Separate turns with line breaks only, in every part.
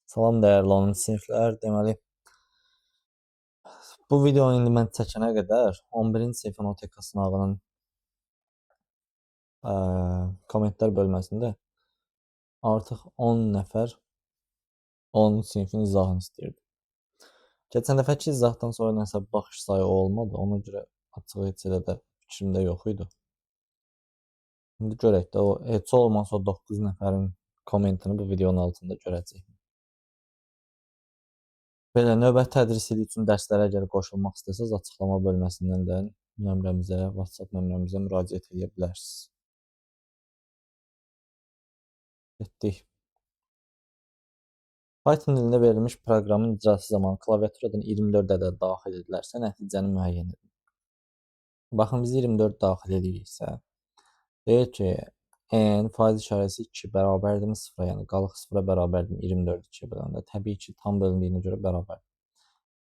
Salam dəyərli 10-cu siniflər. Deməli, bu videonu indi mən çəkənə qədər 11-ci sinif noteka sınavının kommentlər bölməsində artıq 10 nəfər 10-cu sinifin izahını istəyirdi. Keçən dəfəki izahdan sonra nəsə baxış sayı olmadı. Ona görə açıq heç elə də fikrimdə yox idi. İndi görək də o heç olmasa 9 nəfərin kommentini bu videonun altında görəcəyik. Belə növbəti tədris ili üçün dərslərə əgər qoşulmaq istəsəz, açıqlama bölməsindən də nömrəmizə, WhatsApp nömrəmizə müraciət edə bilərsiniz. Getdik. Python dilində verilmiş proqramın icrası zamanı klaviaturadan 24 ədəd daxil edilərsə, nəticəni müəyyən edin. Baxın, biz 24 daxil ediriksə, deyir ki, n faiz işarəsi 2 bərabərdir 0-a, yəni qalıq 0-a bərabərdir 24 2-yə böləndə. Təbii ki, tam bölündüyünə görə bərabər.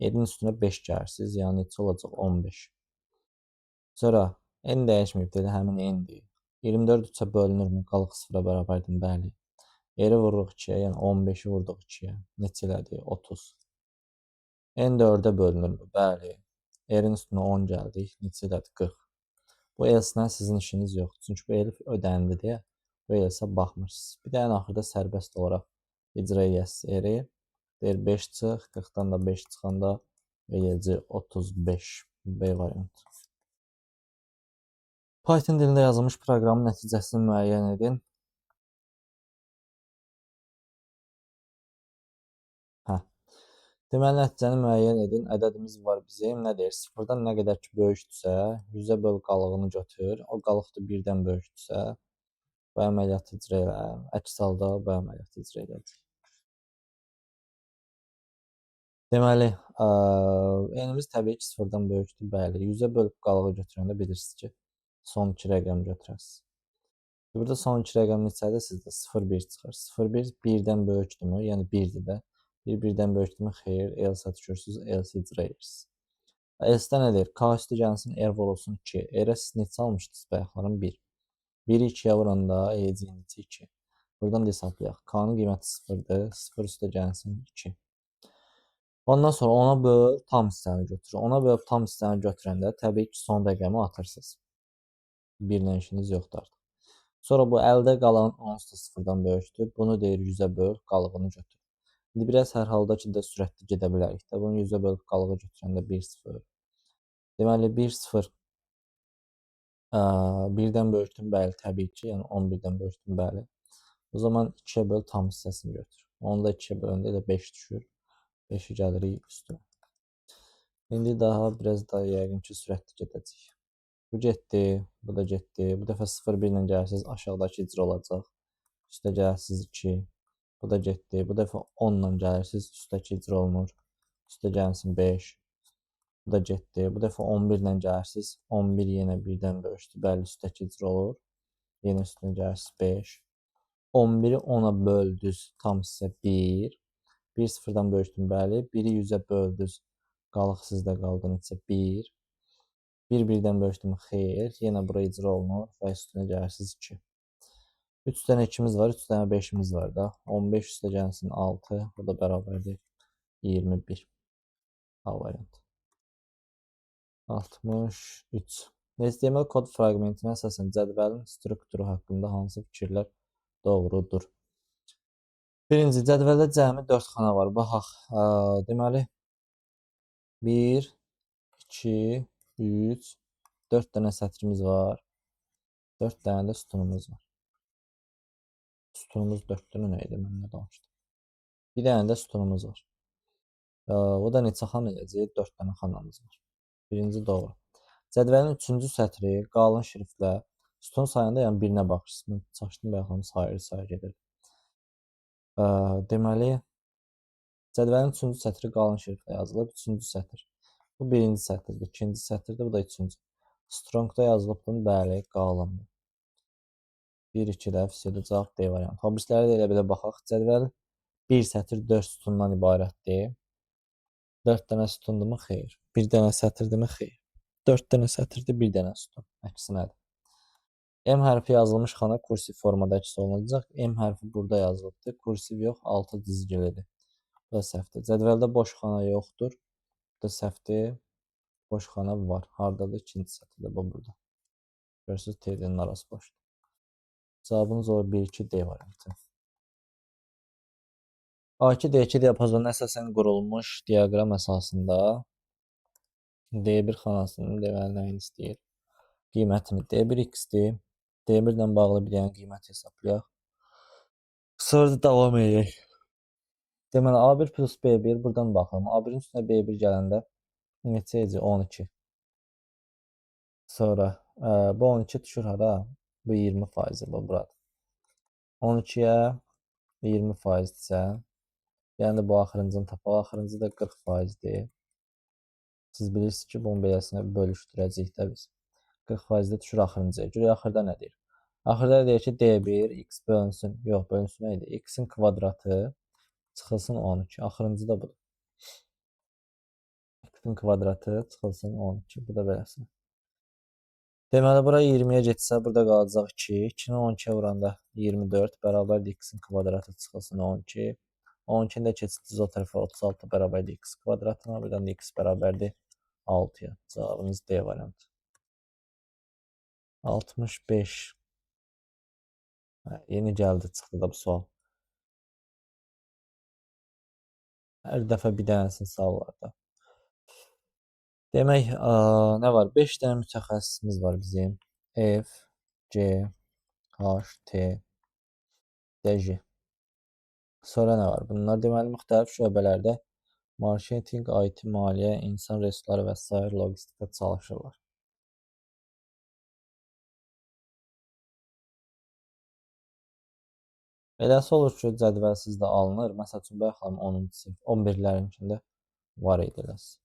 7-nin üstünə 5 gəlirsiniz, yəni neçə olacaq? 15. Sonra n dəyişməyibdir, həmin n-dir. 24 3-ə bölünürmü? Qalıq 0-a bərabərdir, bəli. Yeri vururuq 2-yə, yəni 15-i vurduq 2-yə. Neçə elədi? 30. N 4-ə bölünürmü? Bəli. R-in üstünə 10 gəldik. Neçə elədi? 40. Bu else-lə sizin işiniz yoxdur. Çünki bu elif ödəndi deyə bu else-ə baxmırsınız. Bir də ən axırda sərbəst olaraq icra eləyəsiniz R-i. Deyir 5 çıx, 40-dan da 5 çıxanda eləyəcək 35. B variantı. Python dilində yazılmış proqramın nəticəsini müəyyən edin. Deməli, nəticəni müəyyən edin. Ədədimiz var bizim. Nə deyir? 0-dan nə qədər ki böyükdürsə, 100-ə böl qalığını götür. O qalıq da 1-dən böyükdürsə, bu əməliyyatı icra elə. Əks halda bu əməliyyatı icra edəcək. Deməli, n-imiz təbii ki 0-dan böyükdür. Bəli, 100-ə bölüb qalığı götürəndə bilirsiniz ki, son 2 rəqəm götürəsiniz. Burada son 2 rəqəm neçədir? Sizdə 0-1 çıxır. 0-1 1-dən böyükdürmü? Yəni 1-dir də. 1-1-dən böyükdürmü? Xeyr. Else düşürsünüz, else icra edirsiniz. Else-də nə deyir? K üstü gəlsin, R vurulsun 2. R-ə siz neçə almışdınız bayaqların? 1. 1-i 2-yə vuranda eləcək neçə 2. Buradan da hesablayaq. K-nın qiyməti 0-dır. 0 üstə gəlsin 2. Ondan sonra ona böl tam hissəni götür. Ona böl tam hissəni götürəndə təbii ki son rəqəmi atırsınız. 1-lə işiniz yoxdur artıq. Sonra bu əldə qalan onsuz da 0-dan böyükdür. Bunu deyir 100-ə böl, qalığını götür. İndi biraz hər halda ki də sürətli gedə bilərik də. Bunu 100-ə bölüb qalığı götürəndə 1-0. Deməli 1-0 1-dən böyükdür, bəli, təbii ki, yəni 11-dən böyükdür, bəli. O zaman 2-yə böl tam hissəsini götür. Onu da 2-yə böləndə də 5 düşür. 5-i gəlirik üstünə. İndi daha biraz da yəqin ki sürətli gedəcək. Bu getdi, bu da getdi. Bu dəfə 0-1 ilə gəlirsiniz, aşağıdakı icra olacaq. Üstə gəlirsiniz 2. Bu da getdi. Bu dəfə 10 ilə gəlirsiniz, üstdəki icra olunur. Üstə gəlsin 5. Bu da getdi. Bu dəfə 11 ilə gəlirsiniz. 11 yenə 1-dən böyükdür. Bəli, üstdəki icra olur. Yenə üstünə gəlirsiniz 5. 11-i 10-a böldünüz, tam hissə 1. 1 0-dan böyükdür, bəli. 1-i 100-ə böldünüz. Qalıq sizdə qaldı neçə? 1. 1 1-dən böyükdür, xeyr. Yenə bura icra olunur və üstünə gəlirsiniz 2. 3 dənə 2-miz var, 3 dənə 5-imiz var da. 15 üstə gəlsin 6. Bu da bərabərdir 21. A variantı. 63. HTML kod fraqmentinə əsasən cədvəlin strukturu haqqında hansı fikirlər doğrudur? Birinci, cədvəldə cəmi 4 xana var. Baxaq. Deməli 1, 2, 3, 4 dənə sətrimiz var. 4 dənə də sütunumuz var. Sütunumuz 4 dənə nə idi? Mən nə danışdım? Bir dənə də sütunumuz var. O da neçə xana eləyəcək? 4 dənə xanamız var. Birinci doğru. Cədvəlin 3-cü sətri qalın şriftlə sütun sayında, yəni birinə baxırsınız. Çaşdım bayaqlarım sayır gedir. Deməli, cədvəlin 3-cü sətri qalın şriftlə yazılıb. 3-cü sətr. Bu birinci sətirdir. 2-ci sətirdir. Bu da 3-cü. Strongda yazılıbdır. Bəli, qalındır. 1-2 də fisiyoda cavab D variantı. Obrislərə də elə belə baxaq. Cədvəl 1 sətr 4 sütundan ibarətdir. 4 dənə sütundurmu? Xeyr. 1 dənə sətirdirmi? Xeyr. 4 dənə sətirdir, 1 dənə sütun. Əksinədir. M hərfi yazılmış xana kursiv formada əks olunacaq. M hərfi burada yazılıbdır. Kursiv yox, altı dizgilidir. Bu da səhvdir. Cədvəldə boş xana yoxdur. Bu da səhvdir. Boş xana var. Hardadır? İkinci sətirdə bu burada. Görürsünüz T-dən arası boşdur. Cavabımız olur 1-2 D variantı. A2 D2 diapazonuna əsasən qurulmuş diaqram əsasında D1 xanasının deməli nəyini istəyir? Qiymətini D1 x-dir. D1 ilə bağlı bir dənə qiymət hesablayaq. Sonra da davam edək. Deməli A1 plus B1 buradan baxalım. A1-in üstünə B1 gələndə neçə edəcək? 12. Sonra bu 12 düşür hara? Bu 20%, bu burada. 12-yə 20%-dirsə, yəni bu axırıncını tapaq. Axırıncı da 40%-dir. Siz bilirsiniz ki, bunun beləsinə bölüşdürəcəyik də biz. 40%-də düşür axırıncıya. Görək axırda nə deyir? Axırda deyir ki, D1 x bölünsün. Yox, bölünsün nə idi? X-in kvadratı çıxılsın 12. Axırıncı da budur. X-in kvadratı çıxılsın 12. Bu da beləsinə. Deməli, bura 20-yə getsə, burada qalacaq 2. 2-ni 12-yə vuranda 24 bərabərdir x-in kvadratı çıxılsın 12. 12-ni də keçirdiniz o tərəfə 36 bərabərdir x kvadratına. Buradan da x bərabərdir 6-ya. Cavabımız D variantı. 65. Yeni gəldi, çıxdı da bu sual. Hər dəfə bir dənəsini suallar da. Demək, nə var? 5 dənə mütəxəssisimiz var bizim. F, C, H, T, D, J. Sonra nə var? Bunlar deməli müxtəlif şöbələrdə marketinq, IT, maliyyə, insan resursları və sair logistika çalışırlar. Eləsi olur ki, cədvəl sizdə alınır. Məsəl üçün, baxalım 10-cu sinif, 11-lərinkində var idi eləsi.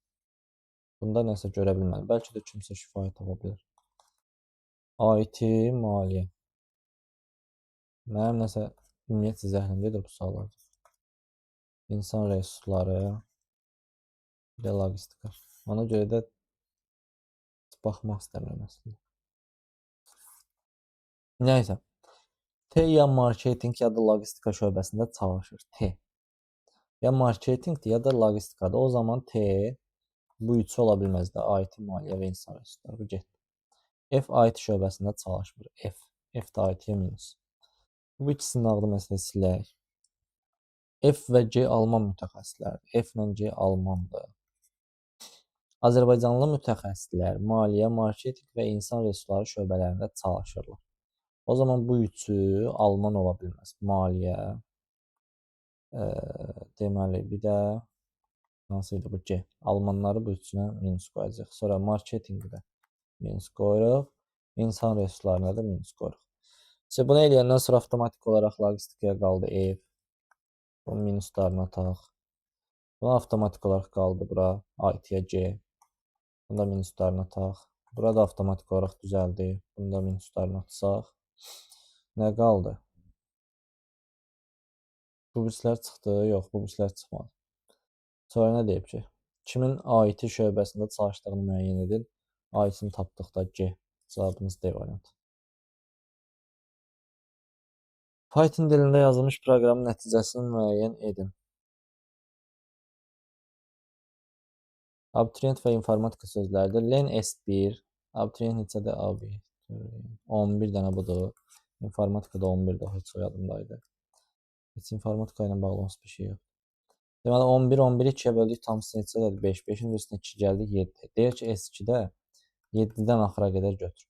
Bunda nəsə görə bilmədim. Bəlkə də kimsə şifayə tapa bilər. IT, maliyyə. Mənim nəsə ümumiyyətcə zəhlімdədir bu suallar. İnsan resursları və logistika. Ona görə də baxmaq istəmirəm əslində. Nəysə. T ya marketinq ya da logistika şöbəsində çalışır. T. Ya marketinqdir ya da logistikadır. O zaman T bu üçü ola bilməz də. IT, maliyyə və insan resursları. Bu getdi. F IT şöbəsində çalışmır. F. F də IT-yə minus. Bu ikisinin ağlı məsələ silək. F və C Alman mütəxəssislərdir. F ilə C Almandır. Azərbaycanlı mütəxəssislər maliyyə, marketinq və insan resursları şöbələrində çalışırlar. O zaman bu üçü Alman ola bilməz. Maliyyə, deməli bir də hansı idi bu C? Almanları bu üçünə minus qoyacaq. Sonra marketinqi də minus qoyuruq. İnsan resurslarına da minus qoyuruq. İşte bunu eləyəndən sonra avtomatik olaraq logistikaya qaldı F. Bunun minuslarına ataq. Buna avtomatik olaraq qaldı bura IT-yə C. Bunu da minuslarına ataq. Burada avtomatik olaraq düzəldi. Bunu da minuslarına atsaq. Nə qaldı? Bu birislər çıxdı. Yox, bu birislər çıxmadı. Sonra nə deyib ki? Kimin IT şöbəsində çalışdığını müəyyən edin. IT-ni tapdıqda C. Cavabımız D variantı. Python dilində yazılmış proqramın nəticəsini müəyyən edin. Abituriyent və informatika sözləridir. Len S1. Abituriyent neçədə AB? 11 dənə budur. İnformatikada 11 də heç yadımdaydı. Heç informatika ilə bağlı bir şey yox. Deməli 11, 11-i 2-yə böldük, tamısı neçədədir? 5, 5-in üstünə 2 gəldi, 7. Deyir ki, S2-də 7-dən axıra qədər götür.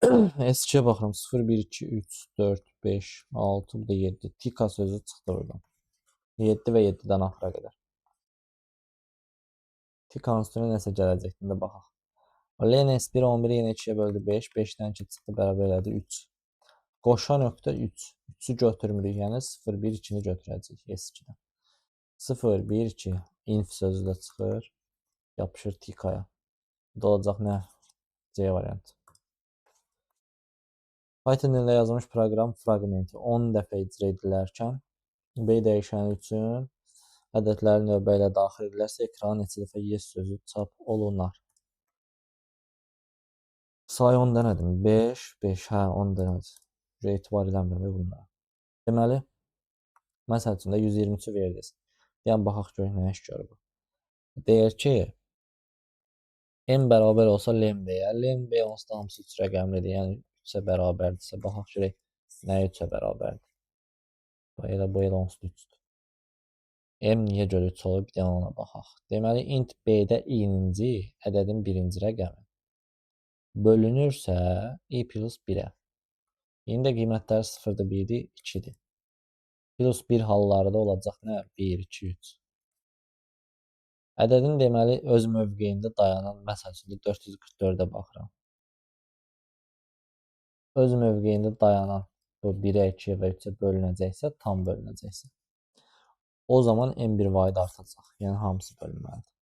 S2-yə baxıram, 0, 1, 2, 3, 4, 5, 6, bu da 7. Tika sözü çıxdı oradan. 7 və 7-dən axıra qədər. Tikanın üstünə nəsə gələcəkdən də baxaq. Len S1, 11-i yenə 2-yə böldü, 5, 5-dən 2 çıxdı, bərabər elədi 3. Qoşa nöqtə 3. 3-ü götürmürük, yəni 0, 1, 2-ni götürəcəyik S2-dən. 0, 1, 2 inf sözü də çıxır. Yapışır tikaya. Bu da olacaq nə? C variantı. Python dilində yazılmış proqram fraqmenti 10 dəfə icra edilərkən B dəyişəni üçün ədədləri növbə ilə daxil edilərsə ekrana neçə dəfə yes sözü çap olunar? Say 10 dənədir. 5, 5, hə 10 dənədir. Etibar eləmirəm bunlara. Deməli, məsəl üçün də 123-ü veririz. Yəni baxaq görək nə iş görür bu. Deyir ki, n bərabər olsa Len-B-yə, Len-B onsuz da hamısı 3 rəqəmlidir. Yəni 3-ə bərabərdirsə, baxaq görək nə 3-ə bərabərdir. Bu elə onsuz da 3-dür. M niyə görə 3 olur? Bir dənə ona baxaq. Deməli, int B-də i-ci ədədin birinci rəqəmi bölünürsə i plus 1-ə. İndi də qiymətləri 0-dır, 1-dir, 2-dir. Plus 1 halları da olacaq nə? 1, 2, 3. Ədədin deməli öz mövqeyində dayanan, məsəl üçün 444-ə baxıram. Öz mövqeyində dayanan bu 1-ə, 2-yə və 3-ə bölünəcəksə, tam bölünəcəksə, o zaman n1 vahid artacaq. Yəni hamısı bölünməlidir.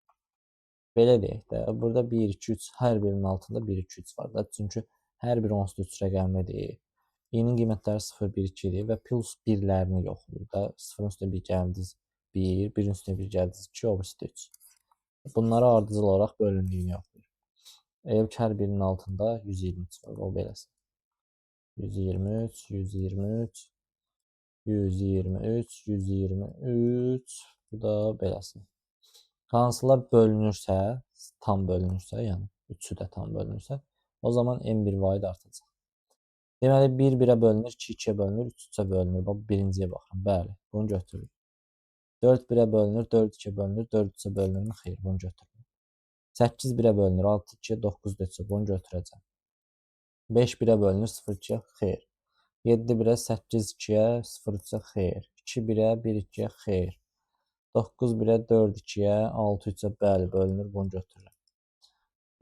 Belə deyək də, burada 1, 2, 3, hər birinin altında 1, 2, 3 var da. Çünki hər biri onsuz da 3 rəqəmlidir. i-nin qiymətləri 0, 1, 2-dir və plus 1-lərini yoxlayır da. 0-ın üstünə 1 gəldiniz 1, 1-in üstünə 1 gəldiniz 2, o birisi də 3. Bunları ardıcıl olaraq bölündüyünü yoxlayır. Eğer ki, hər birinin altında 123 var, o beləsi. 123, 123, 123, 123, bu da beləsi. Hansılar bölünürsə, tam bölünürsə, yəni 3'ü də tam bölünürsə, o zaman n1 vahid artacaq. Deməli 1 1-ə bölünür, 2 2-yə bölünür, 3 3-ə bölünür. Bax birinciyə baxın. Bəli, bunu götürürük. 4 1-ə bölünür, 4 2-yə bölünür, 4 3-ə bölünür. Xeyr, bunu götürürük. 8 1-ə bölünür, 6 2-yə, 9 3-ə, bunu götürəcəm. 5 1-ə bölünür, 0 2-yə, xeyr. 7 1-ə, 8 2-yə, 0 3-ə, xeyr. 2 1-ə, 1 2-yə, xeyr. 9 1-ə, 4 2-yə, 6 3-ə, bəli, bölünür, bunu götürürəm.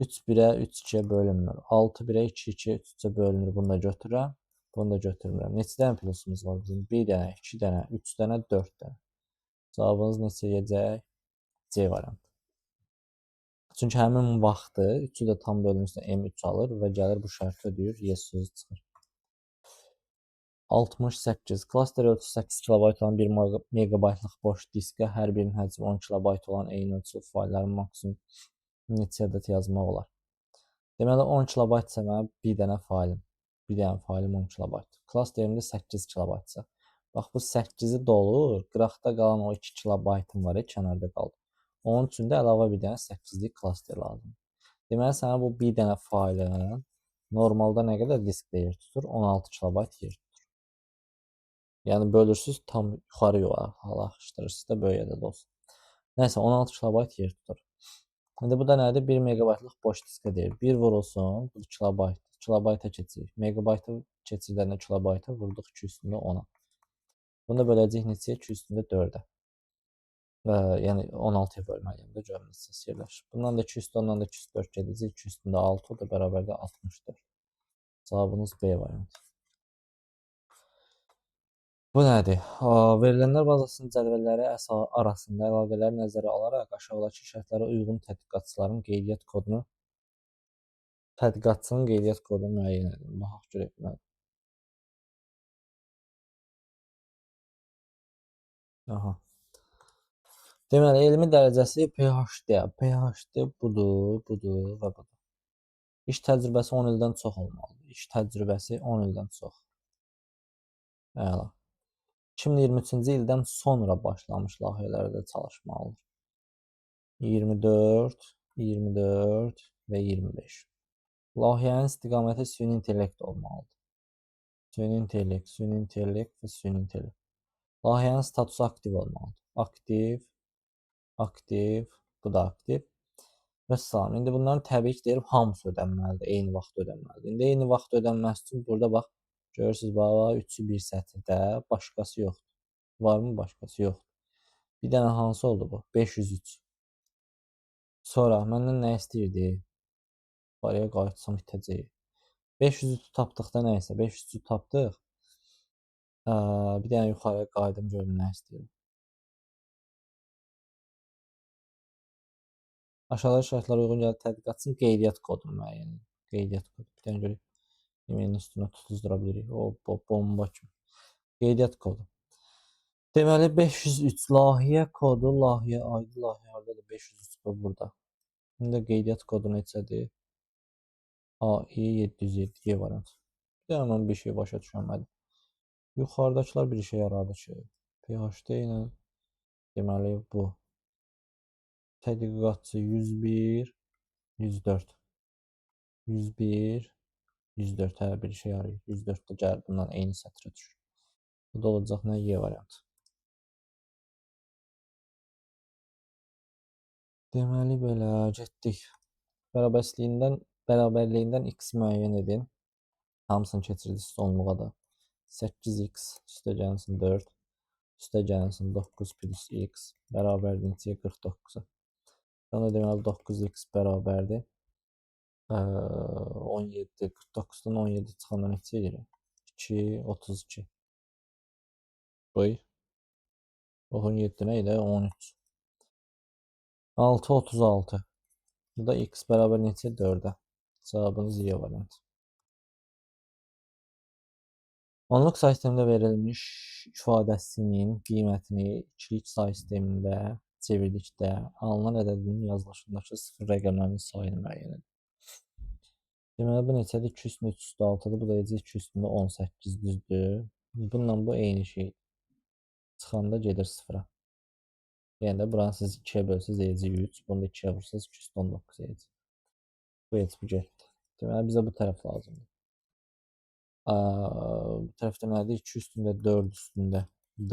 3 1-ə, 3 2-yə bölünmür. 6 1-ə, 2 2-yə, 3 3-ə bölünür, bunu da götürürəm. Bunu da götürmürəm. Neçə dənə plusumuz var bizim? 1 dənə, 2 dənə, 3 dənə, 4 dənə. Cavabınız neçə gələcək? C variantı. Çünki həmin vaxtı 3-ü də tam bölünürsə M3 alır və gəlir bu şərti ödəyir, yes sözü çıxır. 68. Klaster 38 kilobayt olan 1 megabaytlıq boş diskə hər birinin həcmi 10 kilobayt olan eyni ölçülü faylların maksimum neçə ədəd yazmaq olar? Deməli 10 kilobaytsa mənim bir dənə faylim 10 kilobayt. Klasterimdə 8 kilobaytsa. Bax bu 8-i dolur, qıraqda qalan o 2 kilobaytım var, kənarda qaldı. Onun üçün də əlavə bir dənə 8-lik klaster lazım. Deməli sənə bu bir dənə faylın normalda nə qədər diskdə yer tutur? 16 kilobayt yer tutur. Yəni bölürsüz, tam yuxarı yuvarlaqlaşdırırsınız da böyük ədəd olsun. Nəysə 16 kilobayt yer tutur. İndi bu da nədir? 1 megabaytlıq boş diskə deyir. 1 vurulsun, bu kilobayt. Kilobayta keçirik. Megabaytı keçirdəndə kilobayta vurduq 2 üstündə 10-a. Bunu da böləcəyik neçəyə? 2 üstündə 4-ə. Yəni 16-ya bölməliyəm də görün necə yerləşir. Bundan da 2 üstü, ondan da 2 üstü 4 gedəcək. 2 üstündə 6, o da bərabər də 64. Cavabınız B variantı. Bu nədir? Verilənlər bazasının cədvəlləri arasında əlaqələri nəzərə alaraq aşağıdakı şərtlərə uyğun tədqiqatçının qeydiyyat kodunu müəyyən edin. Baxaq görək nədir. Aha. Deməli, elmi dərəcəsi PhD. PhD budur, budur və budur. İş təcrübəsi 10 ildən çox olmalıdır. İş təcrübəsi 10 ildən çox. Əla. 2023-cü ildən sonra başlamış layihələrdə çalışmalıdır. 24, 24 və 25. Layihənin istiqaməti süni intellekt olmalıdır. Süni intellekt və süni intellekt. Layihənin statusu aktiv olmalıdır. Aktiv, aktiv, bu da aktiv. Və salam. İndi bunların təbii ki, deyirəm, hamısı ödənməlidir, eyni vaxt ödənməlidir. İndi eyni vaxt ödənməsi üçün burada bax, görürsünüz, bax, 3-ü bir sətirdə, başqası yoxdur. Varmı başqası? Yoxdur. Bir dənə hansı oldu bu? 503. Sonra məndən nə istəyirdi? Baraya qayıtsam itəcək. 503 tapdıqda nə isə 503 tapdıq. Bir dənə yuxarıya qayıdım görüm nə istəyir. Aşağıdakı şərtlərə uyğun gəlib tədqiqatçının qeydiyyat kodunu müəyyən edin. Qeydiyyat kodu. Bir dənə görək. Yeməyin üstünə tutuzdura bilirik. O bomba kimi. Qeydiyyat kodu. Deməli 503 layihə kodu, layihə aydı, layihə hardadır? 503 bu burada. İndi qeydiyyat kodu neçədir? AI 707 Y variant. Bir dənə mən bir şey başa düşmədim. Yuxarıdakılar bir işə yaradı ki, PhD ilə Deməli bu tədqiqatçı 101, 104. 101, 104 hər bir şey arayır. 104 də gəlir bundan eyni sətrə düşür. Bu da olacaq nə? Y variantı. Deməli belə getdik. Bərabərliyindən x müəyyən edin. Hamısını keçirdik sonluğa da. 8x üstə gəlsin 4. Üstə gəlsin 9 plus x bərabərdir neçəyə? 49-a. Sonra deməli 9x bərabərdir 17. 49-dan 17 çıxanda neçə edir? 2, 32. Qoy. 17 nə idi? 13. 6, 36. Bu da x bərabər neçə? 4-ə. Cavabınız Y variantı. Onluq say sistemində verilmiş ifadəsinin qiymətini ikilik say sistemində çevirdikdə alınan ədədin yazılışındakı sıfır rəqəmlərinin sayını müəyyən edin. Deməli bu neçədir? 2 üstündə 3 üstə 6-dır. Bu da 2 üstündə 18 düzdür. Bununla bu eyni şey. Çıxanda gedir sıfıra. Yəni də buranı siz 2-yə bölsəz edəcək 3. Bunu da 2-yə vursanız 2 üstə 19 edəcək. Bu heç bu getdi. Deməli bizə bu tərəf lazımdır. Bu tərəfdə nədir? 2 üstündə 4 üstündə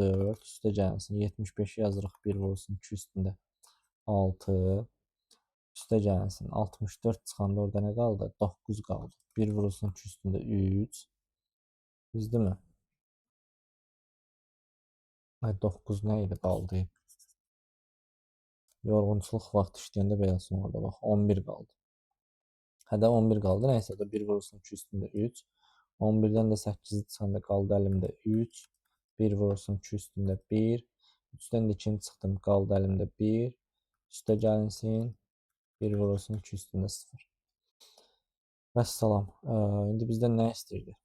4 üstə gəlsin. 75 yazırıq. 1 vurulsun 2 üstündə 6 üstə gəlsin. 64 çıxanda orada nə qaldı? 9 qaldı. 1 vurulsun 2 üstündə 3. Düzdürmü? 9 nə idi qaldı? Yorğunçuluq vaxtı işləyəndə beləsin orada bax. 11 qaldı. Hədə 11 qaldı. Nəysə də 1 vurulsun 2 üstündə 3. 11-dən də 8 çıxanda qaldı əlimdə 3. 1 vurulsun 2 üstündə 1. 3-dən də 2 çıxdım. Qaldı əlimdə 1. Üstə gəlinsin. 1 vurulsun 2 üstündə 0. Vəssalam. İndi bizdən nə istəyirdi?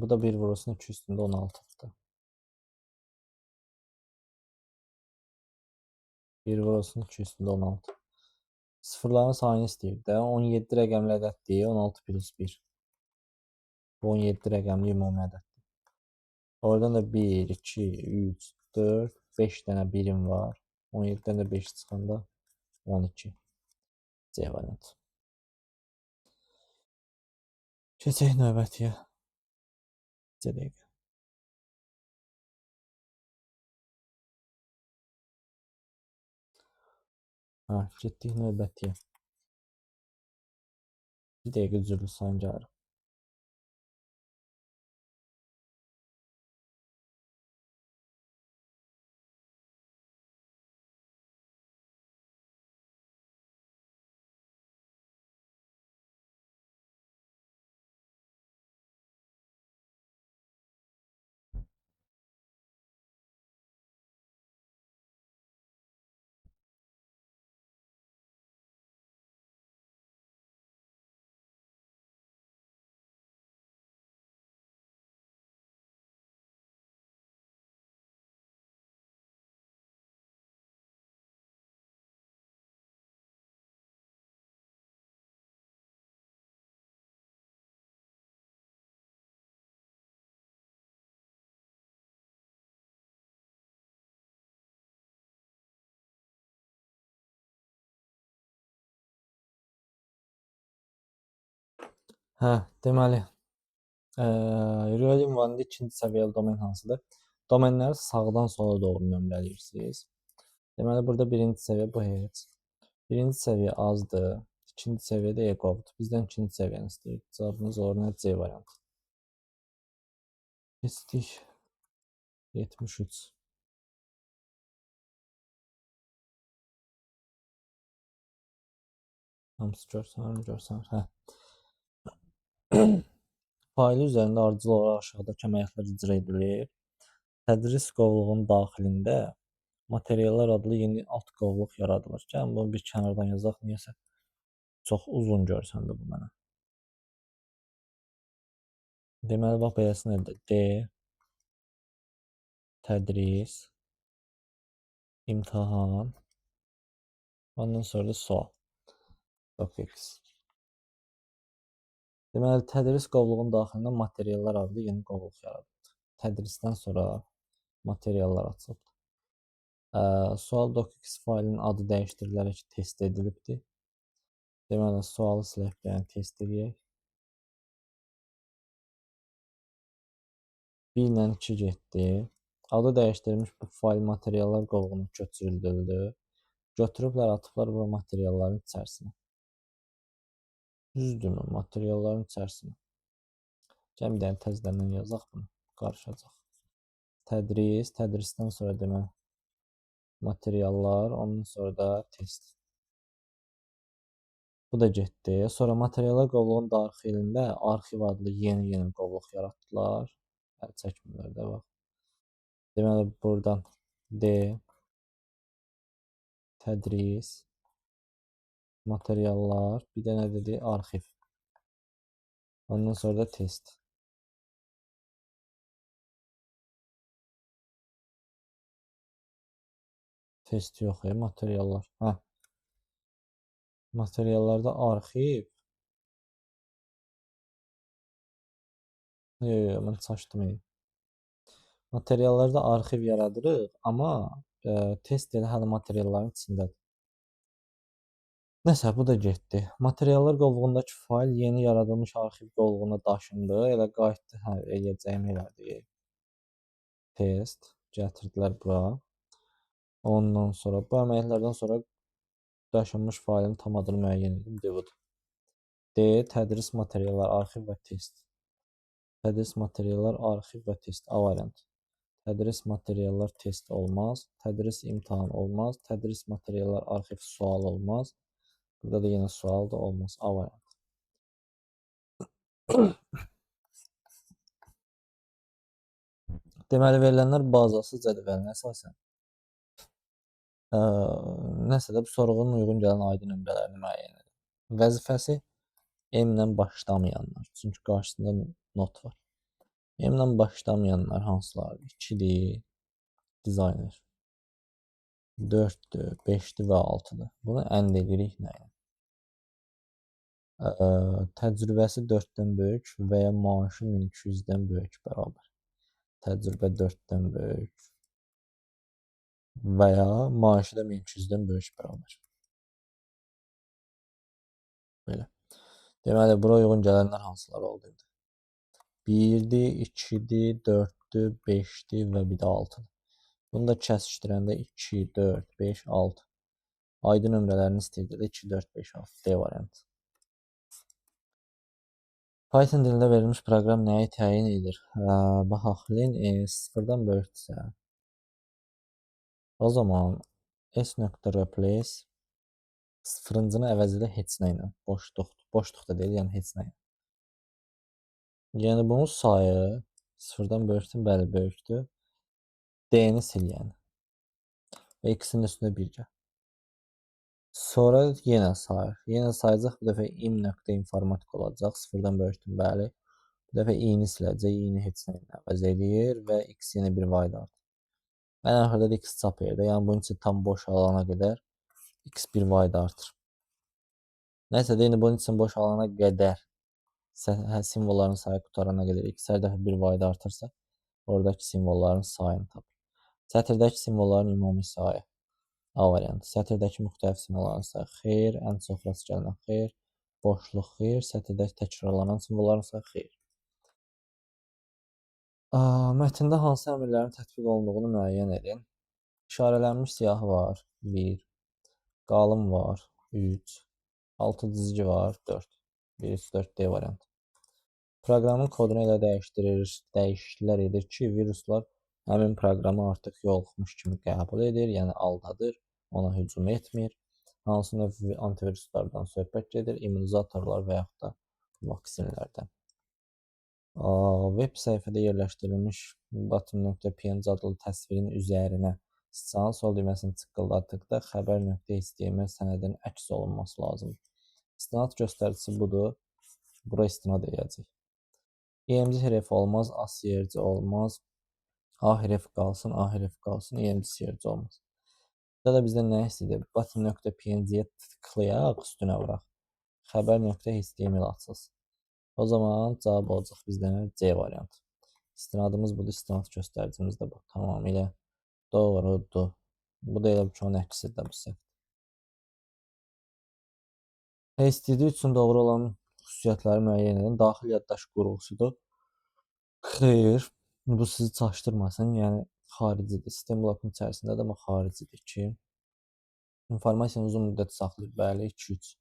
Bu da 1 vurulsun 2 üstündə 16-dır. 1 vurulsun 2 üstündə 16. Sıfırların sayını istəyir də. 17 rəqəmli ədəddir. 16 plus 1. Bu 17 rəqəmli ümumi ədəddir. Oradan da 1, 2, 3, 4, 5 dənə birim var. 17-dən də 5 çıxanda 12. C variantı. Keçək növbətiyə. C dəqiqə. Getdik növbətiyə. Bir dəqiqə üzrlü sayın gəlir. Deməli, real ünvanında ikinci səviyyəli domen hansıdır? Domenləri sağdan sola doğru nömrələyirsiniz. Deməli, burada birinci səviyyə bu heç. Birinci səviyyə azdır. İkinci səviyyədə eqovdur. Bizdən ikinci səviyyəni istəyir. Cavabımız olur nə? C variantı. Keçdik. 73. Hamısı görsən. Faylı üzərində ardıcıl olaraq aşağıdakı əməliyyatlar icra edilir. Tədris qovluğunun daxilində materiallar adlı yeni alt qovluq yaradılır. Gəlin bunu bir kənardan yazaq. Niyəsə çox uzun görsəndə bu mənə. Deməli, bax beləsi nədir? D, tədris, imtahan, ondan sonra da sual. X. Deməli, tədris qovluğunun daxilində materiallar adlı yeni qovluq yaradılır. Tədrisdən sonra materiallar açılıb. Sual docx faylının adı dəyişdirilərək test edilibdir. Deməli, sualı silək bir dənə test edək. 1 ilə 2 getdi. Adı dəyişdirilmiş bu fayl materiallar qovluğuna köçürüldü. Götürüblər, atıblar bu materialların içərisinə. Düzdürmü? Materialların içərisinə. Gəl bir dənə təzədən yazaq bunu. Qarışacaq. Tədris, tədrisdən sonra deməli materiallar, ondan sonra da test. Bu da getdi. Sonra materiallar qovluğunun daxilində arxiv adlı yeni qovluq yaratdılar. Əl çəkmirlər də bax. Deməli buradan D tədris materiallar, bir də nə dedi? Arxiv. Ondan sonra da test. Test yox, materiallar. Hə. Materiallarda arxiv. Mən çaşdım. Materiallarda arxiv yaradırıq, amma test elə hələ materialların içindədir. Nəsə, bu da getdi. Materiallar qovluğundakı fayl yeni yaradılmış arxiv qovluğuna daşındı. Elə qayıtdı, hə, eləyəcəyim elədi. Test gətirdilər bura. Ondan sonra bu əməliyyatlardan sonra daşınmış faylın tam adını müəyyən edim. Budur. D. Tədris materiallar, arxiv və test. Tədris materiallar, arxiv və test. A variantı. Tədris materiallar test olmaz. Tədris imtahan olmaz. Tədris materiallar arxiv sual olmaz. Burada da yenə sual da olmaz. A variantı. Deməli, verilənlər bazası cədvəlinə əsasən nəsə də bu sorğunun uyğun gələn aydın nömrələrini müəyyən edir. Vəzifəsi M-lə başlamayanlar. Çünki qarşısında not var. M-lə başlamayanlar hansılardır? 2-dir, dizayner. 4-dür, 5-dir və 6-dır. Bunu ənd edirik nə ilə? Təcrübəsi 4-dən böyük və ya maaşı 1200-dən böyük bərabər. Təcrübə 4-dən böyük və ya maaşı da 1200-dən böyük bərabər. Belə. Deməli, bura uyğun gələnlər hansılar oldu? 1-dir, 2-dir, 4-dür, 5-dir və bir də 6-dır. Bunu da kəsişdirəndə 2, 4, 5, 6. Aydın nömrələrini istəyirdi də 2, 4, 5, 6. D variantı. Python dilində verilmiş proqram nəyi təyin edir? Baxaq, len sıfırdan böyükdürsə, o zaman s.replace sıfırıncını əvəz edə heç nə ilə. Boşluq da deyil, yəni heç nə ilə. Yəni bunun sayı sıfırdan böyükdür, bəli böyükdür. D-ni sil yəni. Və ikisinin üstünə 1 gəl. Sonra yenə sayır. Yenə sayacaq, bu dəfə im.informatik olacaq. Sıfırdan böyükdür, bəli. Bu dəfə i-ni siləcək, i-ni heç nə ilə əvəz edir və x yenə bir vayda artır. Ən axırda da x çap yerdə. Yəni bunun üçün tam boş alana qədər x bir vayda artır. Nəysə də indi bunun üçün boş alana qədər simvolların sayı qutarana qədər x hər dəfə bir vayda artırsa, oradakı simvolların sayını tapır. Sətirdəki simvolların ümumi sayı A variantı. Sətirdəki müxtəlif simvolların sayı xeyr, ən çox rast gələn xeyr, boşluq xeyr, sətirdəki təkrarlanan simvolların sayı xeyr. Mətndə hansı əmrlərin tətbiq olunduğunu müəyyən edin. İşarələnmiş siyahı var 1, qalın var 3, altı dizgi var 4. 1, 3, 4 D variantı. Proqramın kodunu elə dəyişikliklər edir ki, viruslar həmin proqramı artıq yoluxmuş kimi qəbul edir, yəni aldadır, ona hücum etmir. Hansı növ antiviruslardan söhbət gedir, immunizatorlar və yaxud da vaksinlərdən. Web səhifədə yerləşdirilmiş button.png adlı təsvirin üzərinə sağ sol düyməsini tıqqıldatdıqda xəbər.html sənədinin əks olunması lazımdır. İstinad göstəricisi budur. Bura istinad edəcək. EMC hərfi olmaz, A siyerci olmaz. A hərfi qalsın, A hərfi qalsın, EMC siyerci olmaz. Burada da bizdən nə istəyir? Button.png-yə tıklayaq, üstünə vuraq. Xəbər.html açılsın. O zaman cavab olacaq bizdən C variantı. İstinadımız budur, istinad göstəricimiz də bu. Tamamilə doğrudur. Bu da elə bir ki, onun əksidir bu səhv. STD üçün doğru olan xüsusiyyətləri müəyyən edin. Daxil yaddaş qurğusudur. Xeyr, bu sizi çaşdırmasın. Yəni xaricidir. Sistem blokun içərisindədir, amma xaricidir ki, informasiyanı uzun müddət saxlayır. Bəli, 2-3.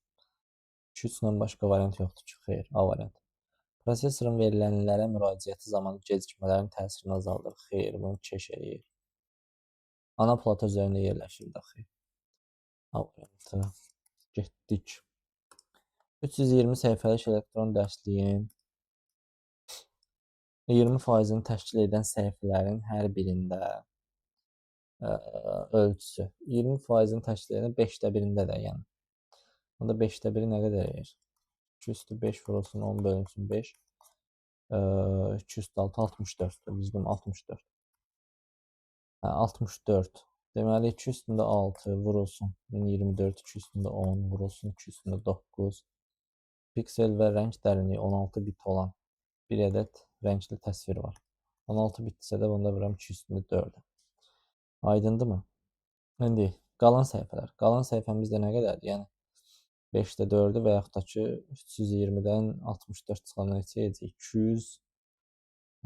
2-3-dən başqa variant yoxdur ki, xeyr, A variantı. Prosesorun verilənlərə müraciəti zamanı gecikmələrin təsirini azaldır. Xeyr, bunu keş eləyir. Ana plata üzərində yerləşir daxil. A variantı. Getdik. 320 səhifəlik elektron dərsliyin 20%-ni təşkil edən səhifələrin hər birində ölçüsü 20%-ni təşkil edən 5də birində də, yəni. Onda 5də biri nə qədər edir? 2 üstü 5 vurulsun 10 bölünsün 5. 2 üstü 6 64. Düzdür, 64. 64. Deməli 2 üstündə 6 vurulsun 24, 2 üstündə 10 vurulsun 2 üstündə 9. Piksel və rəng dərinliyi 16 bit olan bir ədəd rəngli təsvir var. 16 bitsə də bunda vuram 2 üstündə 4. Aydındır mı? İndi qalan səhifələr. Qalan səhifəmizdə nə qədərdir? Yəni 5də 4-ü və yaxud da ki 320-dən 64 çıxandan neçə edəcək?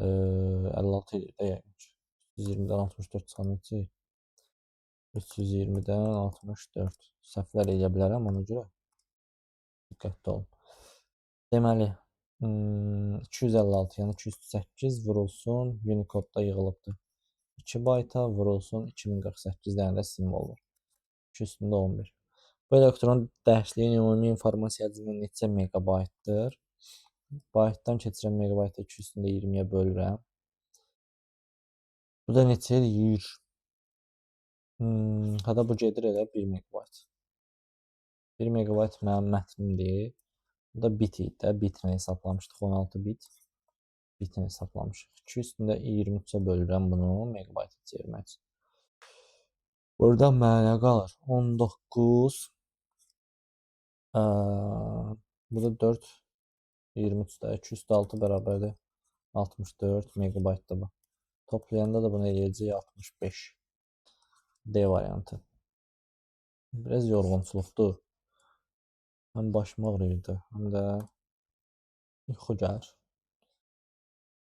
256 edir də yəqin ki. 320-dən 64 çıxandan neçə? 320-dən 64. Səhvlər edə bilərəm ona görə. Diqqətli olun. Deməli 256, yəni 208 vurulsun Unicode-da yığılıbdır. 2 bayta vurulsun 2048 dənə də simvol var. 2 üstündə 11. Bu elektron dərsliyin ümumi informasiya həcmi neçə megabaytdır? Baytdan keçirən megabaytı 2 üstündə 20-yə bölürəm. Bu da neçə eləyir? Hətta bu gedir elə 1 megabayt. 1 megabayt mənim mətnimdir. Bu da bit idi də, bitlə hesablamışdıq, 16 bit. Bitlə hesaplamışıq. 2 üstündə 23-ə bölürəm bunu megabayta çevirmək üçün. Burada mənə qalır 19. Bu da 4. 23-də 2 üstü 6 bərabərdir. 64 megabaytdır bu. Toplayanda da bunu eləyəcək 65. D variantı. Biraz yorğunçuluqdur. Həm başım ağrıyırdı, həm də yuxu gəlir.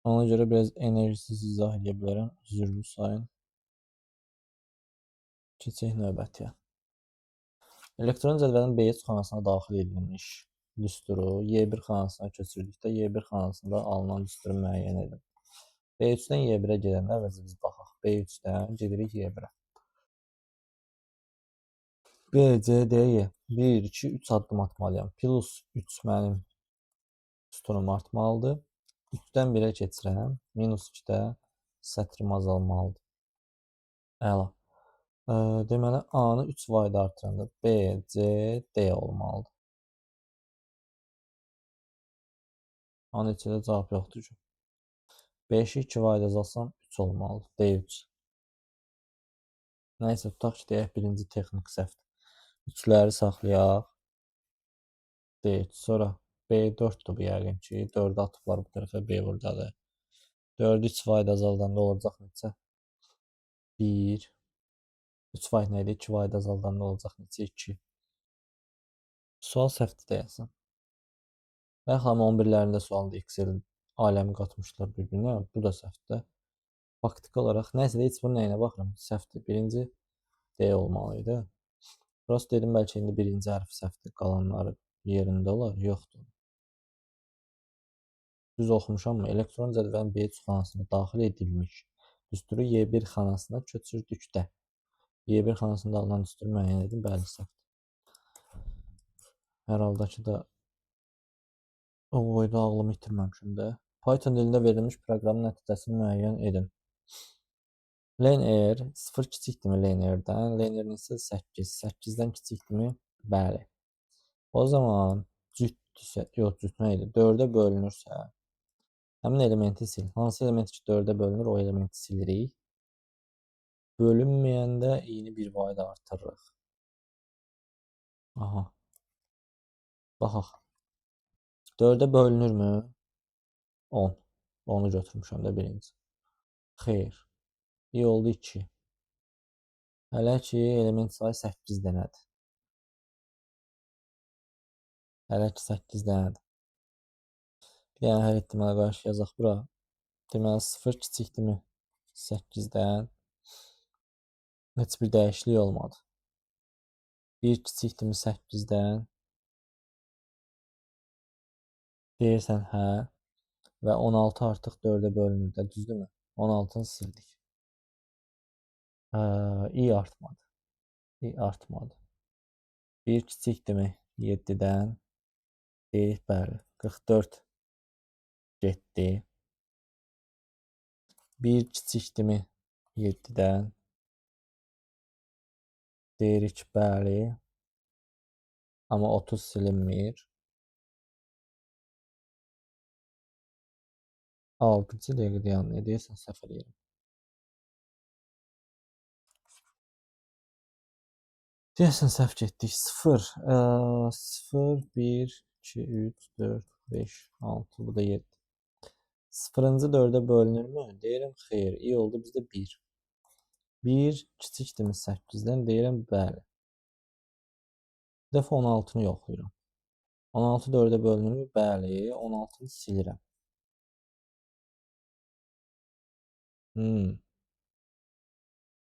Ona görə biraz enerjisiz izah edə bilərəm. Üzrlü sayın. Keçək növbətiyə. Elektron cədvəlin B3 xanasına daxil edilmiş düsturu Y1 xanasına köçürdükdə Y1 xanasında alınan düsturu müəyyən edin. B3-dən Y1-ə gedəndə əvvəlcə biz baxaq. B3-dən gedirik Y1-ə. B, C, D, Y. 1, 2, 3 addım atmalıyam. Plus 3 mənim sütunum artmalıdır. 3-dən 1-ə keçirəm. Minus 2-də sətrim azalmalıdır. Əla. Deməli, A-nı 3 vayda artıranda B, C, D olmalıdır. A neçədə cavab yoxdur ki. 5-i 2 vayda azalsam 3 olmalıdır. D3. Nəysə, tutaq ki, deyək birinci texnik səhvdir. 3-ləri saxlayaq. D3. Sonra B4-dür bu yəqin ki. 4-ü atıblar bu tərəfə, B buradadır. 4-ü 3 vayda azaldanda olacaq neçə? 1. 3 vayd nə idi? 2 vayd azaldanda olacaq neçə? 2. Sual səhvdir deyəsən. Və xanım 11-lərində sualda Excel aləmi qatmışlar bir-birinə. Bu da səhvdir. Faktiki olaraq nəysə də heç bunun nəyinə baxıram. Səhvdir. Birinci D olmalıydı. Prosta dedim bəlkə indi birinci hərf səhvdir. Qalanları yerində olar. Yoxdur. Düz oxumuşammı? Elektron cədvəlin B3 xanasına daxil edilmiş düsturu Y1 xanasına köçürdükdə. Y1 xanasında alınan düsturu müəyyən edin. Bəli, səhvdir. Hər halda ki da o boyda ağlımı itirməmişim də. Python dilində verilmiş proqramın nəticəsini müəyyən edin. Len-R 0 kiçikdirmi Len-R-dən? Len-R isə 8. 8-dən kiçikdirmi? Bəli. O zaman cütdürsə, yox, cüt nə idi? 4-ə bölünürsə, həmin elementi sil. Hansı element ki 4-ə bölünür, o elementi silirik. Bölünməyəndə eyni bir vayda artırırıq. Aha. Baxaq. 4-ə bölünürmü? 10. Onu götürmüşəm də birinci. Xeyr. İyi oldu 2. Hələ ki element sayı 8 dənədir. Hələ ki 8 dənədir. Bir dənə hər ehtimala qarşı yazaq bura. Deməli 0 kiçikdirmi 8-dən? Heç bir dəyişiklik olmadı. 1 kiçikdirmi 8-dən? Deyirsən hə. Və 16 artıq 4-ə bölünür də, düzdürmü? 16-nı sildik. İ artmadı. İ artmadı. 1 kiçikdirmi 7-dən? Deyir, bəli. 44 getdi. 1 kiçikdirmi 7-dən? Deyirik, bəli. Amma 30 silinmir. 6-cı dəqiqədə yanına deyirsən, səhv eləyirəm. Deyəsən səhv getdik. 0, 0, 1, 2, 3, 4, 5, 6, bu da 7. 0-cı 4-ə bölünürmü? Deyirəm, xeyr. İyi oldu bizdə 1. 1 kiçikdirmi 8-dən? Deyirəm, bəli. Bir dəfə 16-nı yoxlayıram. 16 4-ə bölünürmü? Bəli. 16-nı silirəm.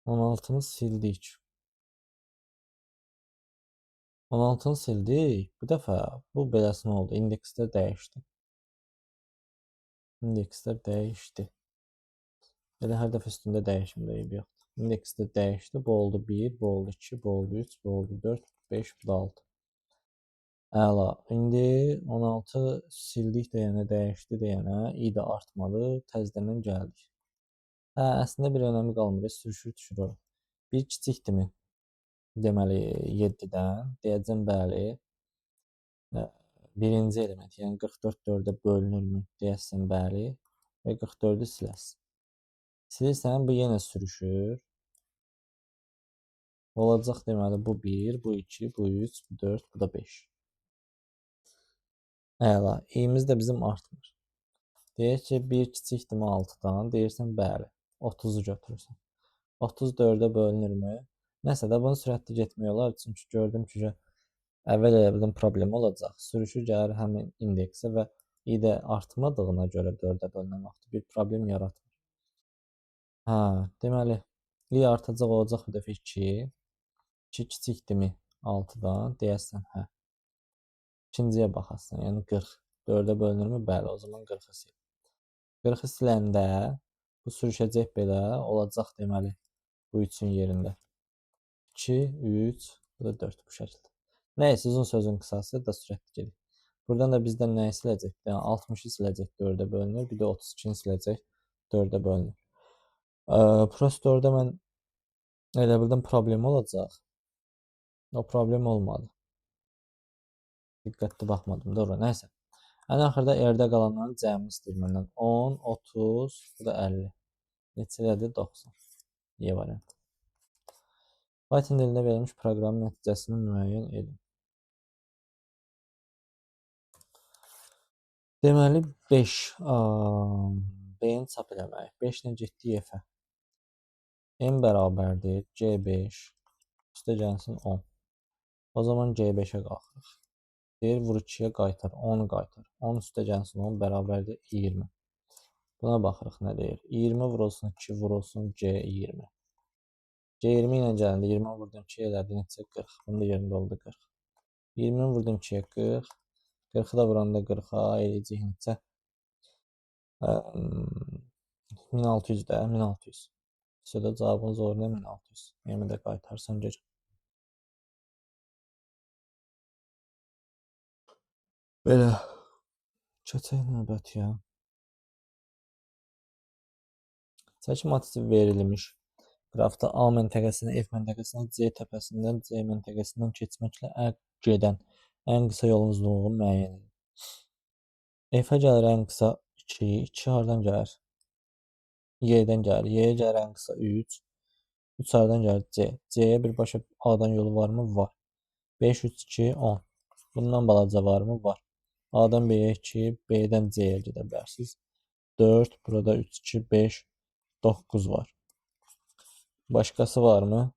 16-nı sildik. 16-nı sildik. Bu dəfə bu beləsinə oldu. İndekslər dəyişdi. İndekslər dəyişdi. Elə hər dəfə üstündə dəyişim deyib yox. İndekslər dəyişdi. Bu oldu 1, bu oldu 2, bu oldu 3, bu oldu 4, 5, bu da 6. Əla. İndi 16 sildik deyənə, dəyişdi deyənə, i də artmadı. Təzədən gəldik. Hə, əslində bir önəmi qalmır. Sürüşür, düşürür. 1 kiçikdirmi? Deməli 7-dən. Deyəcəm, bəli. Birinci element, yəni 44 4-ə bölünürmü? Deyəsən, bəli. Və 44-ü siləsən. Silirsən, bu yenə sürüşür. Olacaq deməli bu 1, bu 2, bu 3, bu 4, bu da 5. Əla. İ'miz də bizim artmır. Deyək ki, 1 kiçikdirmi 6-dan? Deyirsən, bəli. 30-u götürürsən. 30 4-ə bölünürmü? Nəsə də bunu sürətli getmək olar. Çünki gördüm ki, əvvəl elə bildim problem olacaq. Sürüşü gəlir həmin indeksə və i də artmadığına görə 4-ə bölünən vaxtı bir problem yaratmır. Hə, deməli i artacaq olacaq bir dəfə 2. 2 kiçikdirmi 6-dan? Deyəsən, hə. İkinciyə baxasan, yəni 40. 4-ə bölünürmü? Bəli, o zaman 40-ı sil. 40-ı siləndə bu sürüşəcək belə olacaq deməli bu 3-ün yerində. 2, 3, bu da 4 bu şəkildə. Nəysə, uzun sözün qısası da sürətli gedir. Buradan da bizdən nəyi siləcək? Yəni 60-ı siləcək 4-ə bölünür. Bir də 32-ni siləcək 4-ə bölünür. Prosto orada mən elə bildim problem olacaq. O problem olmadı. Diqqətli baxmadım da ora. Nəysə. Ən axırda R-də qalanların cəmini istəyir məndən. 10, 30, bu da 50. Neçədir? 90. Y variantı. Python dilində verilmiş proqramın nəticəsini müəyyən edin. Deməli 5 B-ni çap eləmək. 5 ilə getdi F-ə. M bərabərdir C5 üstə gəlsin 10. O zaman C5-ə qalxırıq. Deyir, vur 2-yə qaytar, 10-u qaytar. 10 üstə gəlsin 10 bərabərdir 20. Buna baxırıq nə deyir. 20 vurulsun 2 vurulsun C20. C20 ilə gələndə 20 vurdum 2 elədi neçə? 40. Bunun da yerində oldu 40. 20 vurdum 2-yə 40. 40-ı da vuranda 40-a eləyəcək neçə? 1600 də, 1600. Sonra cavabınız orada 1600. Yəni də qaytarsan gör. Belə. Keçək növbətiyə. Çəki matrisi verilmiş. Qrafda A məntəqəsinə, F məntəqəsinə, C təpəsindən C məntəqəsindən keçməklə gedən ən qısa yolun uzunluğunu müəyyən edin. F-ə gəlir ən qısa 2, 2 hardan gəlir? Y-dən gəlir. Y-yə gəlir ən qısa 3, 3 hardan gəlir? C. C-yə birbaşa A-dan yolu varmı? Var. 5, 3, 2, 10. Bundan balaca varmı? Var. A-dan B-yə 2, B-dən C-yə gedə bilərsiniz. 4, burada 3, 2, 5, 9 var. Başqası varmı?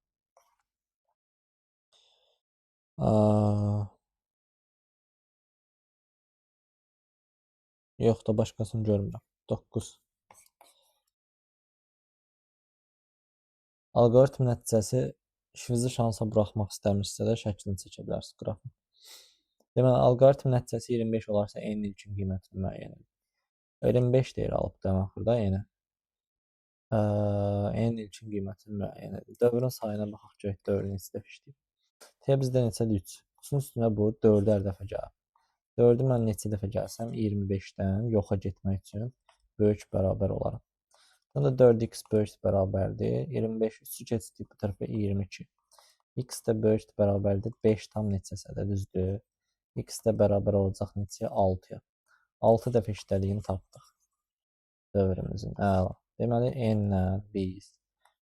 Aa, yox da başqasını görmürəm. 9. Alqoritm nəticəsi işinizi şansa buraxmaq istəmirsə də şəklini çəkə bilərsiniz qrafın. Deməli, alqoritm nəticəsi 25 olarsa n üçün qiymətini müəyyən edin. 25 deyir alıb demək burada yenə. N üçün qiymətini müəyyən edin. Dövrün sayına baxaq görək dövr neçə dəfə işləyir. T bizdə neçədir? 3. 3-ün üstünə bu 4-ü hər dəfə gəlir. 4-ü mən neçə dəfə gəlsəm 25-dən yoxa getmək üçün böyük bərabər olaram. Bunda 4x böyük bərabərdir. 25 3-ü keçdik bu tərəfə 22. X də böyük bərabərdir. 5 tam neçəsə düzdür. X də bərabər olacaq neçəyə? 6-ya. 6 dəfə işlədiyini tapdıq. Dövrümüzün. Əla. Deməli, n-lə biz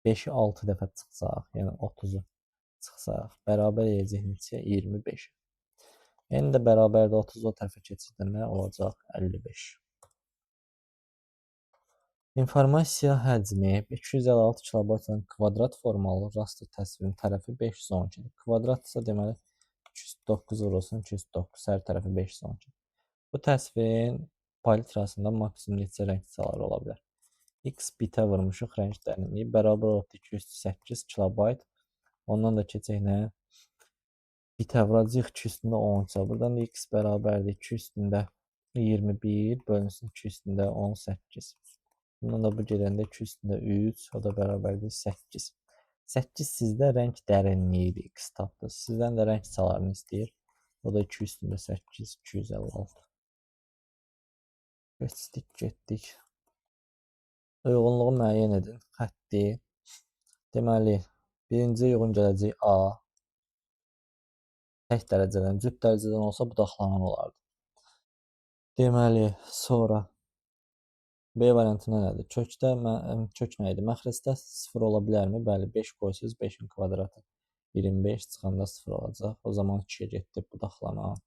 5-i 6 dəfə çıxsaq, yəni 30-u çıxsaq, bərabər edəcək neçəyə? 25. N də bərabərdə 30 o tərəfə keçirdə nə olacaq? 55. İnformasiya həcmi 256 kilobaytdan kvadrat formalı raster təsvirin tərəfi 512-dir. Kvadrat isə deməli 209 vurulsun 209, hər tərəfi 512. Bu təsvirin palitrasında maksimum neçə rəng çaları ola bilər? X bitə vurmuşuq rəng dərinliyi bərabər oldu 208 kilobayt. Ondan da keçək nə? Bitə vuracaq 2 üstündə 10-sa. Buradan da x bərabərdir 2 üstündə 21 bölünsün 2 üstündə 18. Bundan da bu gedəndə 2 üstündə 3, o da bərabərdir 8. 8 sizdə rəng dərinliyidir, x tapdınız. Sizdən də rəng çalarını istəyir. O da 2 üstündə 8, 256. Keçdik, getdik. Uyğunluğu müəyyən edin. Xətti. Deməli, birinci uyğun gələcək A. Tək dərəcədən, cüt dərəcədən olsa budaqlanan olardı. Deməli, sonra B variantı nədir? Kökdə kök nə idi? Məxrəcdə 0 ola bilərmi? Bəli, 5 qoysuz 5-in kvadratı 25 çıxanda 0 olacaq. O zaman 2-yə getdi budaqlanan.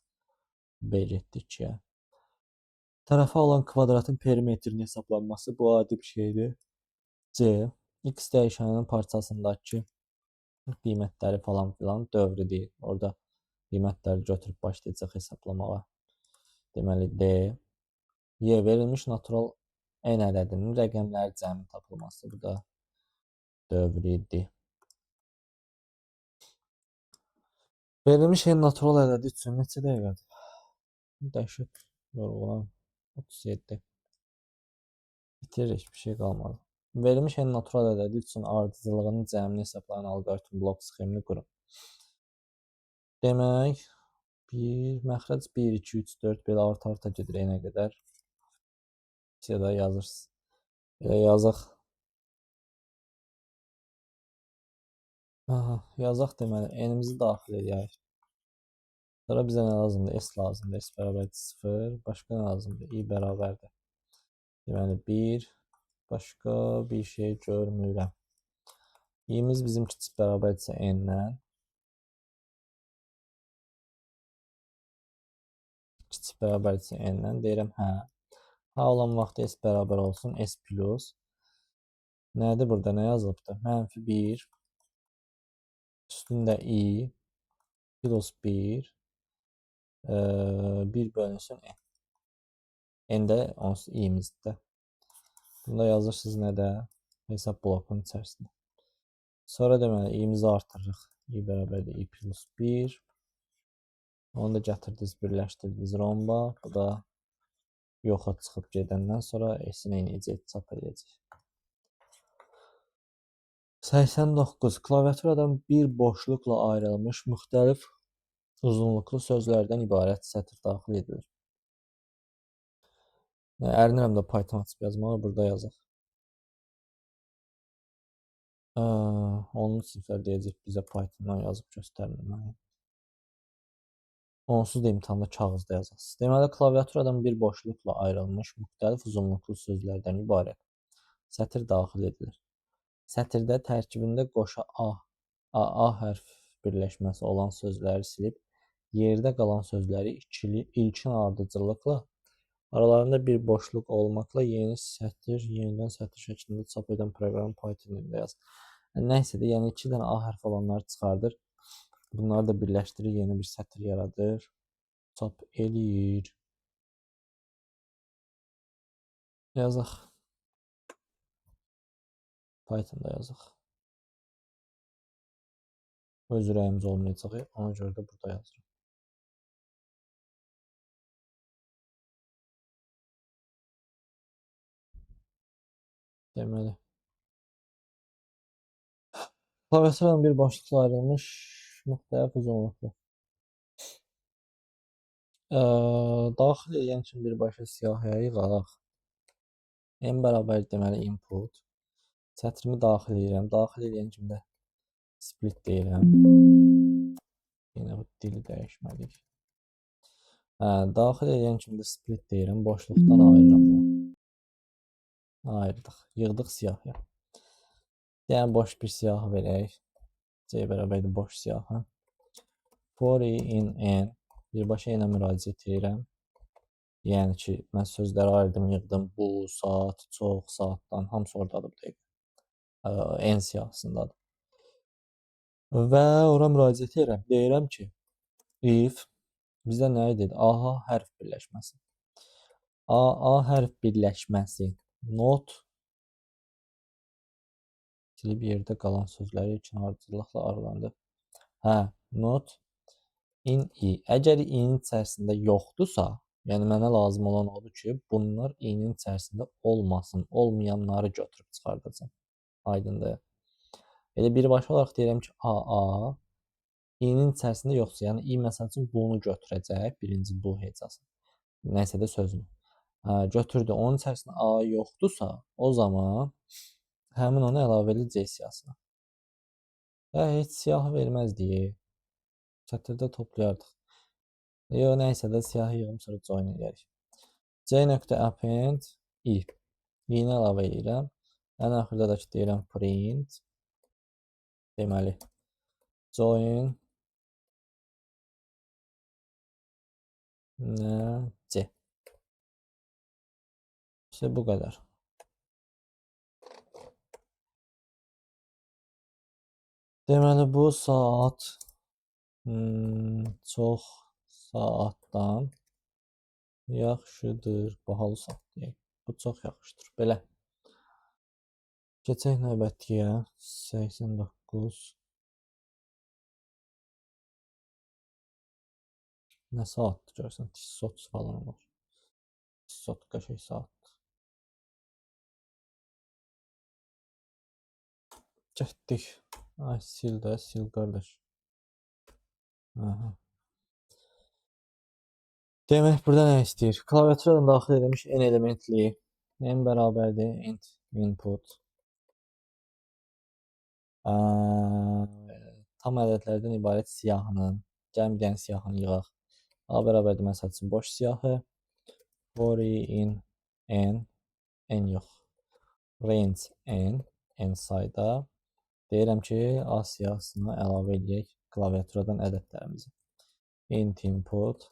B getdi 2-yə. Tərəfə olan kvadratın perimetrinin hesablanması bu adi bir şeydir. C. X dəyişəninin parçasındakı qiymətləri falan filan dövrü deyil. Orada qiymətləri götürüb başlayacaq hesablamağa. Deməli, D. Y verilmiş natural n ədədinin rəqəmləri cəmi tapılması. Bu da dövr idi. Verilmiş n natural ədədi üçün neçə dəqiqədir? Dəhşət yorğunam. 37. Bitiririk, bir şey qalmadı. Verilmiş n natural ədədi üçün ardıcıllığının cəmini hesaplayan alqoritm blok sxemini qurun. Demək, məxrəc 1, 2, 3, 4 belə arta gedir n-ə qədər. Ya da yazırsınız. Elə yazaq. Yazaq deməli, n-imizi daxil edək. Sonra bizə nə lazımdır? S lazımdır. S bərabərdir 0. Başqa nə lazımdır? I bərabərdir. Deməli, 1. Başqa bir şey görmürəm. I-miz bizim kiçik bərabərdirsə n-lə. Kiçik bərabərdirsə n-lə. Deyirəm, hə. H olan vaxtda S bərabər olsun. S plus. Nədir burada? Nə yazılıbdır? Mənfi 1. Üstündə I. Plus 1. 1 bölünsün n. N də onsuz i-mizdir. Bunda yazırsınız nədə? Hesab blokunun içərisində. Sonra deməli, i-mizi artırırıq. I bərabərdir I plus 1. Onu da gətirdiniz, birləşdirdiniz romba. Bu da yoxa çıxıb gedəndən sonra S-ni eləyəcək, çap eləyəcək. 89. Klaviaturadan bir boşluqla ayrılmış müxtəlif uzunluqlu sözlərdən ibarət sətr daxil edilir. Ərinirəm də Python açıb yazmağa, burada yazaq. 10-cu siniflər deyəcək bizə Pythondan yazıb göstərmir. Onsuz da imtahanda kağızda yazasınız. Deməli, klaviaturadan bir boşluqla ayrılmış müxtəlif uzunluqlu sözlərdən ibarət sətr daxil edilir. Sətirdə tərkibində qoşa A hərf birləşməsi olan sözləri silib, yerdə qalan sözləri ilkin ardıcıllıqla aralarında bir boşluq olmaqla yeni sətr, yenidən sətr şəklində çap edən proqram Python dilində yazılır. Nəysə də, yəni 2 dənə A hərfi olanları çıxardır. Bunları da birləşdirir, yeni bir sətr yaradır. Çap eləyir. Yazaq. Pythonda yazaq. Öz ürəyimiz olmayacaq. Ona görə də burada yazırıq. Deməli. Klaviaturdan bir boşluqla ayrılmış müxtəlif uzunluqda. Daxil edən üçün birbaşa siyahıya yığaq. En bərabər deməli input. Sətrimi daxil edirəm. Daxil edən kimi də split deyirəm. Yenə bu dili dəyişməliyik. Daxil edən kimi də split deyirəm. Boşluqdan ayırıram. Ayırdıq. Yığdıq siyahıya. Yəni boş bir siyahı verək. C bərabərdir boş siyahı. For in n birbaşa yenə müraciət edirəm. Yəni ki, mən sözləri ayırdım, yığdım. Bu, saat, çox, saatdan hamısı oradadır bu dəqiqə. N siyahısındadır. Və ora müraciət edirəm. Deyirəm ki, if bizdə nə idi? A hərf birləşməsi. A hərf birləşməsi. Not silib yerdə qalan sözləri üçün ardıcıllıqla aralandı. Not in i. Əgər i-nin içərisində yoxdursa, yəni mənə lazım olan odur ki, bunlar i-nin içərisində olmasın. Olmayanları götürüb çıxardacağım. Aydındır. Elə birbaşa olaraq deyirəm ki, a i-nin içərisində yoxsa, yəni i məsəl üçün bunu götürəcək, birinci bu hecasını. Nəsə də sözünü. Götürdü. Onun içərisində a yoxdursa, o zaman həmin onu əlavə edəcək siyahısına. Və heç siyahı verməzdik. Sətirdə toplayardıq. Yox, nəysə də siyahı yığım, sonra join edərik. C.append i. i-ni əlavə edirəm. Ən axırda da ki, deyirəm print. Deməli, join C. İşte bu qədər. Deməli, bu saat çox saatdan yaxşıdır. Bahalı saat deyək. Bu çox yaxşıdır. Belə. Keçək növbətiyə. 89. Nə saatdır görsən? Tissot falan var. Tissot qəşəng saat. Getdik. Ay, sil də, sil qardaş. Demək, burada nə istəyir? Klaviaturadan daxil edilmiş n elementli. N bərabərdir int input. Tam ədədlərdən ibarət siyahının, gəlin bir dənə siyahını yığaq. A bərabərdir məsəl üçün boş siyahı. For in n yox. Range n sayda. Deyirəm ki, A siyahısına əlavə edək klaviaturadan ədədlərimizi. Int input.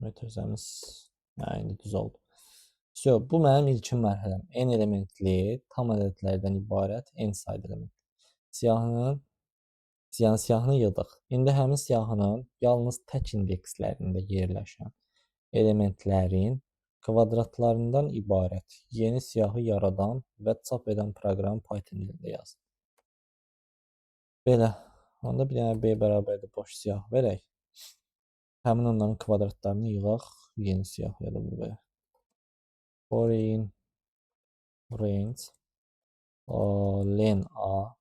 Ötürsəmiz, indi düz oldu. Bu mənim ilkin mərhələm. N elementli, tam ədədlərdən ibarət n sayda element. Siyahını yığdıq. İndi həmin siyahının yalnız tək indekslərində yerləşən elementlərin kvadratlarından ibarət yeni siyahı yaradan və çap edən proqram Python dilində yazın. Belə. Onda bir dənə B bərabərdir boş siyahı verək. Həmin onların kvadratlarını yığaq. Yeni siyahıya da buraya. For in range len A.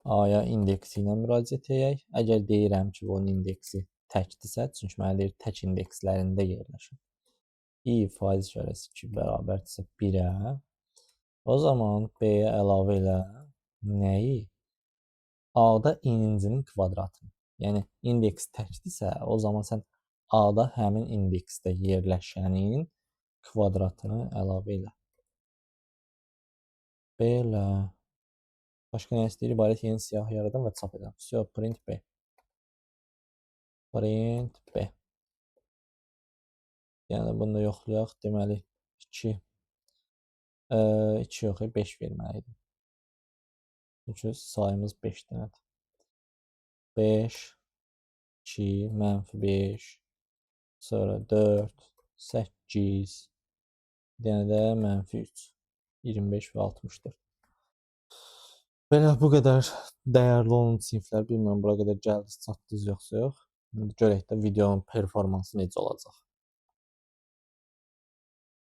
A-ya indeksi ilə müraciət edək. Əgər deyirəm ki, bunun indeksi təkdirsə, çünki mənə deyir tək indekslərində yerləşir. I faiz şərəsi 2 bərabərdirsə 1-ə. O zaman B-yə əlavə elə nəyi? A-da i-nin kvadratını. Yəni indeks təkdirsə, o zaman sən A-da həmin indeksdə yerləşənin kvadratını əlavə elə. Belə. Başqa nə istəyir? İbarət yeni siyahı yaradan və çap edən. Print B. Print B. Yəni bunu da yoxlayaq. Deməli 2. 2 yox, 5 verməliydim. Çünki sayımız 5 dənədir. 5, 2, -5, sonra 4, 8, bir dənə də -3, 25 və 64. Belə bu qədər dəyərli olan siniflər, bilmirəm bura qədər gəldiniz, çatdınız yoxsa yox. İndi görək də videonun performansı necə olacaq.